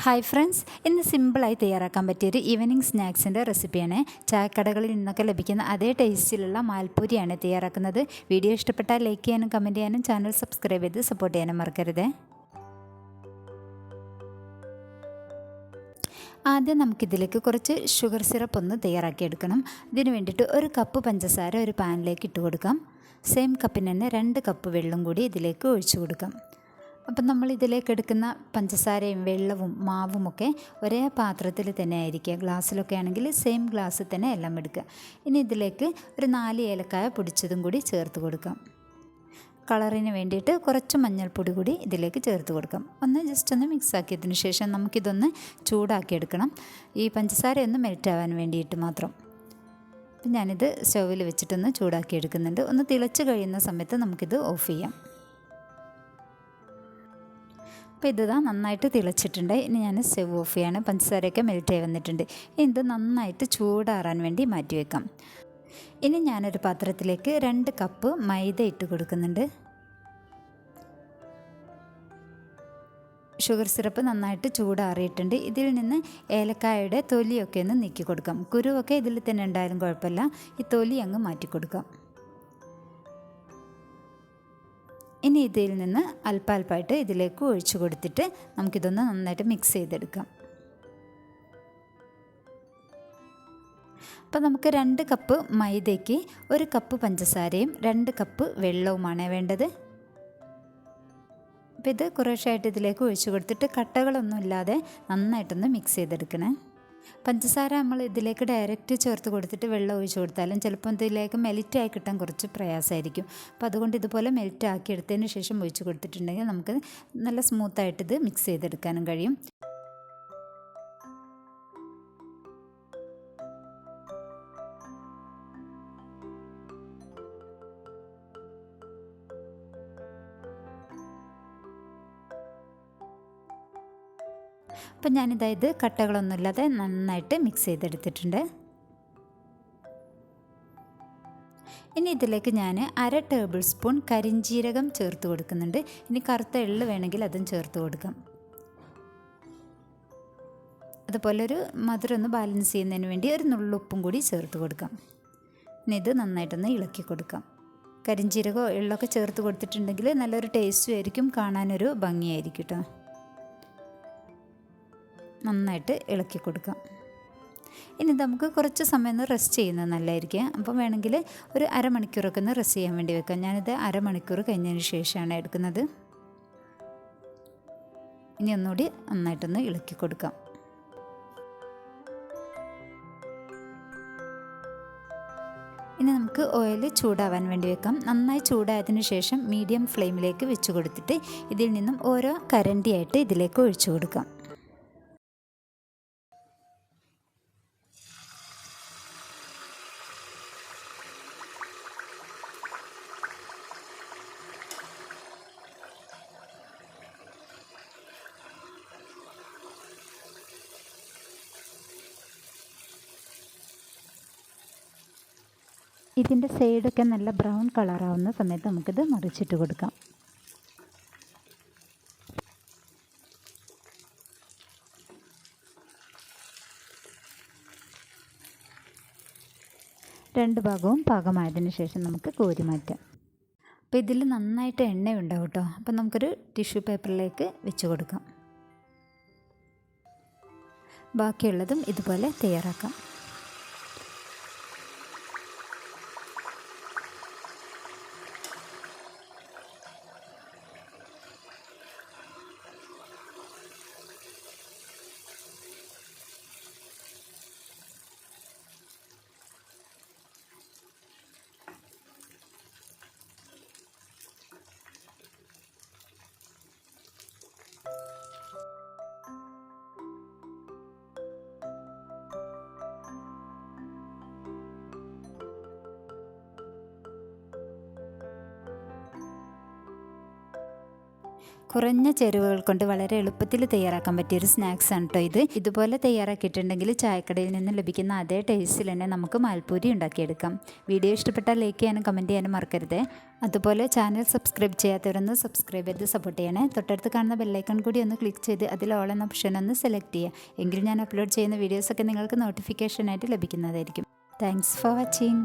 Hi friends, ഇന്ന് സിമ്പിളായി തയ്യാറാക്കാൻ പറ്റിയൊരു ഈവനിങ് സ്നാക്സിൻ്റെ റെസിപ്പിയാണ്. ചായക്കടകളിൽ നിന്നൊക്കെ ലഭിക്കുന്ന അതേ ടേസ്റ്റിലുള്ള മാൽപ്പൂരിയാണ് തയ്യാറാക്കുന്നത്. വീഡിയോ ഇഷ്ടപ്പെട്ടാൽ ലൈക്ക് ചെയ്യാനും കമൻറ്റ് ചെയ്യാനും ചാനൽ സബ്സ്ക്രൈബ് ചെയ്ത് സപ്പോർട്ട് ചെയ്യാനും മറക്കരുത്. ആദ്യം നമുക്കിതിലേക്ക് കുറച്ച് ഷുഗർ സിറപ്പ് ഒന്ന് തയ്യാറാക്കിയെടുക്കണം. ഇതിന് വേണ്ടിയിട്ട് ഒരു കപ്പ് പഞ്ചസാര ഒരു പാനിലേക്ക് ഇട്ട് കൊടുക്കാം. സെയിം കപ്പിന് തന്നെ 2 കപ്പ് വെള്ളം കൂടി ഇതിലേക്ക് ഒഴിച്ചു കൊടുക്കാം. അപ്പം നമ്മൾ ഇതിലേക്ക് എടുക്കുന്ന പഞ്ചസാരയും വെള്ളവും മാവുമൊക്കെ ഒരേ പാത്രത്തിൽ തന്നെ ആയിരിക്കുക. ഗ്ലാസ്സിലൊക്കെ ആണെങ്കിൽ സെയിം ഗ്ലാസ്സിൽ തന്നെ എല്ലാം എടുക്കുക. ഇനി ഇതിലേക്ക് ഒരു 4 ഏലക്കായ പൊടിച്ചതും കൂടി ചേർത്ത് കൊടുക്കാം. കളറിന് വേണ്ടിയിട്ട് കുറച്ച് മഞ്ഞൾപ്പൊടി കൂടി ഇതിലേക്ക് ചേർത്ത് കൊടുക്കാം. ജസ്റ്റ് ഒന്ന് മിക്സ് ആക്കിയതിന് ശേഷം നമുക്കിതൊന്ന് ചൂടാക്കിയെടുക്കണം. ഈ പഞ്ചസാരയൊന്ന് മെൽറ്റ് ആവാൻ വേണ്ടിയിട്ട് മാത്രം. അപ്പം ഞാനിത് സ്റ്റൗവിൽ വെച്ചിട്ടൊന്ന് ചൂടാക്കി എടുക്കുന്നുണ്ട്. ഒന്ന് തിളച്ച് കഴിയുന്ന സമയത്ത് നമുക്കിത് ഓഫ് ചെയ്യാം. അപ്പോൾ ഇത് നന്നായിട്ട് തിളച്ചിട്ടുണ്ട്. ഇനി ഞാൻ സ്റ്റവ് ഓഫ് ചെയ്യാണ്. പഞ്ചസാരയൊക്കെ മെൽറ്റായി വന്നിട്ടുണ്ട്. ഇത് നന്നായിട്ട് ചൂടാറാൻ വേണ്ടി മാറ്റി വെക്കാം. ഇനി ഞാനൊരു പാത്രത്തിലേക്ക് 2 കപ്പ് മൈദ ഇട്ട് കൊടുക്കുന്നുണ്ട്. ഷുഗർ സിറപ്പ് നന്നായിട്ട് ചൂടാറിയിട്ടുണ്ട്. ഇതിൽ നിന്ന് ഏലക്കായയുടെ തൊലിയൊക്കെ ഒന്ന് നീക്കി കൊടുക്കാം. കുരുവൊക്കെ ഇതിൽ തന്നെ ഉണ്ടായാലും കുഴപ്പമില്ല. ഈ തൊലി അങ്ങ് മാറ്റി കൊടുക്കാം. ഇനി ഇതിൽ നിന്ന് അല്പാൽപ്പായിട്ട് ഇതിലേക്ക് ഒഴിച്ചു കൊടുത്തിട്ട് നമുക്കിതൊന്ന് നന്നായിട്ട് മിക്സ് ചെയ്തെടുക്കാം. അപ്പോൾ നമുക്ക് 2 കപ്പ് മൈദയ്ക്ക് 1 കപ്പ് പഞ്ചസാരയും 2 കപ്പ് വെള്ളവുമാണ് വേണ്ടത്. അപ്പോൾ ഇത് കുറേശ്ശായിട്ട് ഇതിലേക്ക് ഒഴിച്ചു കൊടുത്തിട്ട് കട്ടകളൊന്നും ഇല്ലാതെ നന്നായിട്ടൊന്ന് മിക്സ് ചെയ്തെടുക്കണേ. പഞ്ചസാര നമ്മൾ ഇതിലേക്ക് ഡയറക്റ്റ് ചേർത്ത് കൊടുത്തിട്ട് വെള്ളം ഒഴിച്ചു കൊടുത്താലും ചിലപ്പോൾ ഇതിലേക്ക് മെൽറ്റായി കിട്ടാൻ കുറച്ച് പ്രയാസമായിരിക്കും. അപ്പോൾ അതുകൊണ്ട് ഇതുപോലെ മെൽറ്റ് ആക്കി എടുത്തതിന് ശേഷം ഒഴിച്ചു കൊടുത്തിട്ടുണ്ടെങ്കിൽ നമുക്ക് നല്ല സ്മൂത്തായിട്ട് ഇത് മിക്സ് ചെയ്തെടുക്കാനും കഴിയും. അപ്പം ഞാനിതായത് കട്ടകളൊന്നുമില്ലാതെ നന്നായിട്ട് മിക്സ് ചെയ്തെടുത്തിട്ടുണ്ട്. ഇനി ഇതിലേക്ക് ഞാൻ 1/2 ടേബിൾ സ്പൂൺ കരിഞ്ജീരകം ചേർത്ത് കൊടുക്കുന്നുണ്ട്. ഇനി കറുത്ത എള്ള് വേണമെങ്കിൽ അതും ചേർത്ത് കൊടുക്കാം. അതുപോലെ ഒരു മധുരം ഒന്ന് ബാലൻസ് ചെയ്യുന്നതിന് വേണ്ടി ഒരു നുള്ളുപ്പും കൂടി ചേർത്ത് കൊടുക്കാം. ഇനി ഇത് നന്നായിട്ടൊന്ന് ഇളക്കി കൊടുക്കാം. കരിഞ്ജീരകമോ എള്ളൊക്കെ ചേർത്ത് കൊടുത്തിട്ടുണ്ടെങ്കിൽ നല്ലൊരു ടേസ്റ്റും ആയിരിക്കും, കാണാനൊരു ഭംഗിയായിരിക്കും കേട്ടോ. നന്നായിട്ട് ഇളക്കി കൊടുക്കാം. ഇനി നമുക്ക് കുറച്ച് സമയം ഒന്ന് റെസ്റ്റ് ചെയ്യുന്നത് നല്ലതായിരിക്കും. അപ്പം വേണമെങ്കിൽ ഒരു അരമണിക്കൂറൊക്കെ ഒന്ന് റെസ്റ്റ് ചെയ്യാൻ വേണ്ടി വെക്കാം. ഞാനിത് അരമണിക്കൂർ കഴിഞ്ഞതിന് ശേഷമാണ് എടുക്കുന്നത്. ഇനി ഒന്നുകൂടി നന്നായിട്ടൊന്ന് ഇളക്കി കൊടുക്കാം. ഇനി നമുക്ക് ഓയിൽ ചൂടാവാൻ വേണ്ടി വെക്കാം. നന്നായി ചൂടായതിന് ശേഷം മീഡിയം ഫ്ലെയിമിലേക്ക് വെച്ച് കൊടുത്തിട്ട് ഇതിൽ നിന്നും ഓരോ കരണ്ടിയായിട്ട് ഇതിലേക്ക് ഒഴിച്ചു കൊടുക്കാം. ഇതിൻ്റെ സൈഡൊക്കെ നല്ല ബ്രൗൺ കളറാവുന്ന സമയത്ത് നമുക്കിത് മറിച്ചിട്ട് കൊടുക്കാം. രണ്ട് ഭാഗവും പാകമായതിന് ശേഷം നമുക്ക് കോരി മാറ്റാം. അപ്പോൾ ഇതിൽ നന്നായിട്ട് എണ്ണയുണ്ടാവും കേട്ടോ. അപ്പം നമുക്കൊരു ടിഷ്യൂ പേപ്പറിലേക്ക് വെച്ച് കൊടുക്കാം. ബാക്കിയുള്ളതും ഇതുപോലെ തയ്യാറാക്കാം. കുറഞ്ഞ ചേരുവകൾ കൊണ്ട് വളരെ എളുപ്പത്തിൽ തയ്യാറാക്കാൻ പറ്റിയൊരു സ്നാക്സ് ആണ് കേട്ടോ ഇത്. ഇതുപോലെ തയ്യാറാക്കിയിട്ടുണ്ടെങ്കിൽ ചായക്കടയിൽ നിന്ന് ലഭിക്കുന്ന അതേ ടേസ്റ്റിൽ തന്നെ നമുക്ക് മാൽപ്പൂരി ഉണ്ടാക്കിയെടുക്കാം. വീഡിയോ ഇഷ്ടപ്പെട്ടാൽ ലൈക്ക് ചെയ്യാനും കമൻറ്റ് ചെയ്യാനും മറക്കരുത്. അതുപോലെ ചാനൽ സബ്സ്ക്രൈബ് ചെയ്യാത്തവരൊന്ന് സബ്സ്ക്രൈബ് ചെയ്ത് സപ്പോർട്ട് ചെയ്യണേ. തൊട്ടടുത്ത് കാണുന്ന ബെല്ലൈക്കൺ കൂടി ഒന്ന് ക്ലിക്ക് ചെയ്ത് അതിൽ ഓൾ എന്ന ഓപ്ഷൻ ഒന്ന് സെലക്ട് ചെയ്യുക. എങ്കിൽ ഞാൻ അപ്ലോഡ് ചെയ്യുന്ന വീഡിയോസൊക്കെ നിങ്ങൾക്ക് നോട്ടിഫിക്കേഷനായിട്ട് ലഭിക്കുന്നതായിരിക്കും. Thanks for watching.